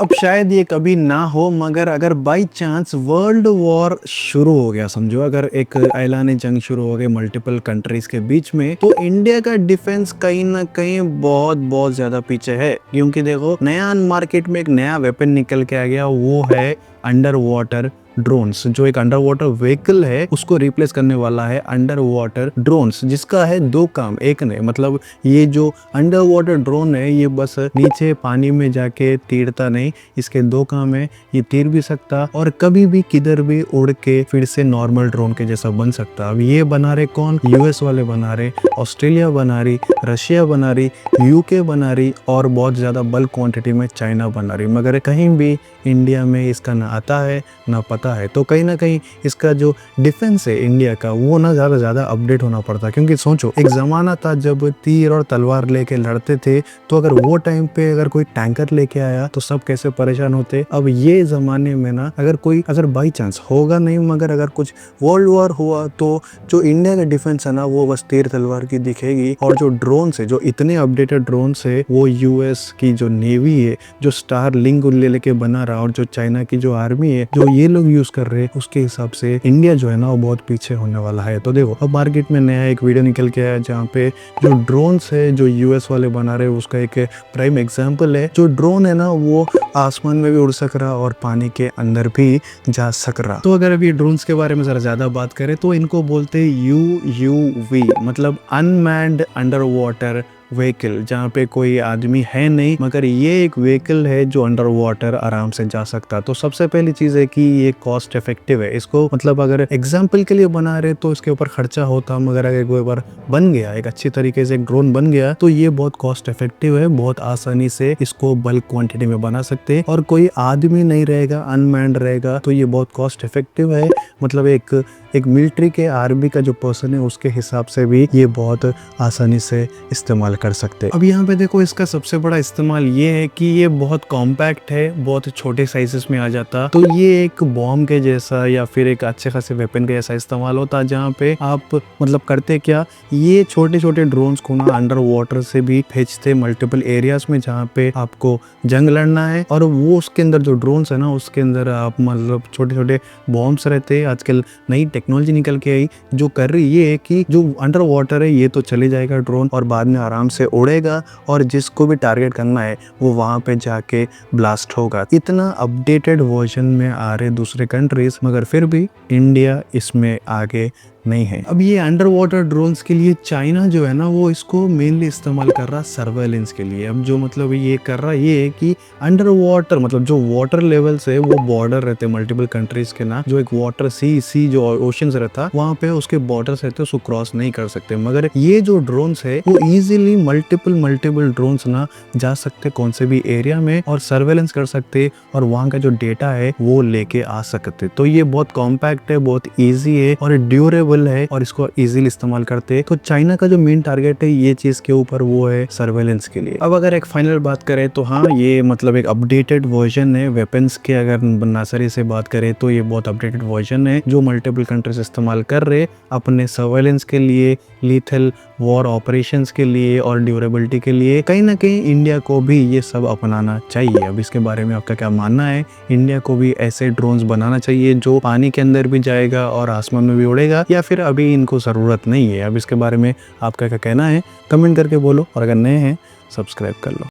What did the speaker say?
अब शायद ये कभी ना हो, मगर अगर बाई चांस वर्ल्ड वॉर शुरू हो गया, समझो अगर एक ऐलान जंग शुरू हो गए मल्टीपल कंट्रीज के बीच में, तो इंडिया का डिफेंस कहीं ना कहीं बहुत बहुत ज्यादा पीछे है। क्योंकि देखो, नया मार्केट में एक नया वेपन निकल के आ गया, वो है अंडर वाटर ड्रोन्स। जो एक अंडर वाटर व्हीकल है, उसको रिप्लेस करने वाला है अंडर वाटर ड्रोन्स, जिसका है दो काम। एक ने मतलब ये जो अंडर वाटर ड्रोन है, ये बस नीचे पानी में जाके तीरता नहीं, इसके दो काम है। ये तीर भी सकता और कभी भी किधर भी उड़ के फिर से नॉर्मल ड्रोन के जैसा बन सकता। अब ये बना रहे कौन? यूएस वाले बना रहे, ऑस्ट्रेलिया बना रही, रशिया बना रही, यूके बना रही और बहुत ज्यादा बल्क क्वांटिटी में चाइना बना रही। मगर कहीं भी इंडिया में इसका ना आता है ना पता है। तो कहीं ना कहीं इसका जो डिफेंस है इंडिया का, वो ना ज्यादा अपडेट होना पड़ता। क्योंकि सोचो, एक जमाना था जब तीर और तलवार लेके लड़ते थे, तो अगर वो टाइम पे अगर कोई टैंकर लेके आया तो सब कैसे परेशान होते। अब ये जमाने में ना अगर बाई चांस होगा नहीं, मगर अगर कुछ वर्ल्ड वॉर हुआ तो जो इंडिया का डिफेंस है ना, वो बस तीर तलवार की दिखेगी। और जो ड्रोन है, जो इतने अपडेटेड ड्रोन है, वो यूएस की जो नेवी है, जो स्टार लिंक लेके बना रहा, और जो चाइना की जो आर्मी है, जो ये लोग यूज कर रहे हैं, उसके हिसाब से इंडिया जो है ना, वो बहुत पीछे होने वाला है। तो देखो, अब मार्केट में नया एक वीडियो निकल के आया जहाँ पे जो ड्रोन्स है जो यूएस वाले बना रहे हैं, उसका एक प्राइम एग्जांपल है। जो ड्रोन है ना, वो आसमान में भी उड़ सक रहा और पानी के अंदर भी जा सक रहा। तो अगर अभी ड्रोन्स के बारे में जरा ज्यादा बात करें तो इनको बोलते हैं UUV, मतलब अनमैन्ड अंडर वाटर व्हीकल, जहाँ पे कोई आदमी है नहीं, मगर ये एक व्हीकल है जो अंडर वाटर आराम से जा सकता। तो सबसे पहली चीज है कि ये कॉस्ट इफेक्टिव है। इसको मतलब अगर एग्जाम्पल के लिए बना रहे तो इसके ऊपर खर्चा होता, मगर अगर कोई बार बन गया, एक अच्छी तरीके से एक ड्रोन बन गया, तो ये बहुत कॉस्ट इफेक्टिव है। बहुत आसानी से इसको बल्क क्वांटिटी में बना सकते हैं और कोई आदमी नहीं रहेगा, अनमैन्ड रहेगा, तो ये बहुत कॉस्ट इफेक्टिव है। मतलब एक मिलिट्री के आर्मी का जो पर्सन है, उसके हिसाब से भी ये बहुत आसानी से इस्तेमाल कर सकते हैं। अब यहाँ पे देखो, इसका सबसे बड़ा इस्तेमाल ये है कि ये बहुत कॉम्पैक्ट है, बहुत छोटे साइजेस में आ जाता। तो ये एक बॉम्ब के जैसा या फिर एक अच्छे खासे वेपन के जैसा इस्तेमाल होता, जहाँ पे आप मतलब करते क्या, ये छोटे छोटे ड्रोन्स को ना अंडर वाटर से भी भेजते मल्टीपल एरियाज में जहाँ पे आपको जंग लड़ना है। और वो उसके अंदर जो ड्रोन्स है ना, उसके अंदर आप मतलब छोटे छोटे बॉम्ब्स रहते। आजकल नई टेक्नोलॉजी निकल के आई जो कर रही ये है कि जो अंडर वाटर है, ये तो चले जाएगा ड्रोन और बाद में आराम से उड़ेगा, और जिसको भी टारगेट करना है वो वहां पे जाके ब्लास्ट होगा। इतना अपडेटेड वर्जन में आ रहे दूसरे कंट्रीज, मगर फिर भी इंडिया इसमें आगे नहीं है। अब ये अंडर वाटर ड्रोन्स के लिए चाइना जो है ना, वो इसको मेनली इस्तेमाल कर रहा सर्वेलेंस के लिए। अब जो मतलब ये कर रहा ये है कि अंडर वाटर मतलब जो वाटर लेवल्स है, वो बॉर्डर रहते हैं मल्टीपल कंट्रीज के ना। जो एक वाटर सी जो ओशंस रहता, वहां पे उसके बॉर्डर्स रहते, उसको क्रॉस नहीं कर सकते। मगर ये जो ड्रोन्स है, वो इजीली मल्टीपल ड्रोन्स ना जा सकते कौन से भी एरिया में, और सर्वेलेंस कर सकते, और वहां का जो डेटा है वो लेके आ सकते। तो ये बहुत कॉम्पैक्ट है, बहुत ईजी है और ड्यूरेबल है, और इसको इजीली इस्तेमाल करते। तो चाइना का जो मेन टारगेट है ये चीज के ऊपर, वो है सर्वेलेंस के लिए। अब अगर एक फाइनल बात करें तो हाँ, ये मतलब एक अपडेटेड वर्जन है वेपन्स के। अगर नर्सरी से बात करें तो ये बहुत अपडेटेड वर्जन है जो मल्टीपल कंट्रीज इस्तेमाल कर रहे अपने सर्वेलेंस के लिए, लीथल वॉर ऑपरेशंस के लिए और ड्यूरेबिलिटी के लिए। कहीं ना कहीं इंडिया को भी ये सब अपनाना चाहिए। अब इसके बारे में आपका क्या मानना है? इंडिया को भी ऐसे ड्रोन्स बनाना चाहिए जो पानी के अंदर भी जाएगा और आसमान में भी उड़ेगा, या फिर अभी इनको ज़रूरत नहीं है? अब इसके बारे में आपका क्या कहना है? कमेंट करके बोलो, और अगर नए हैं सब्सक्राइब कर लो।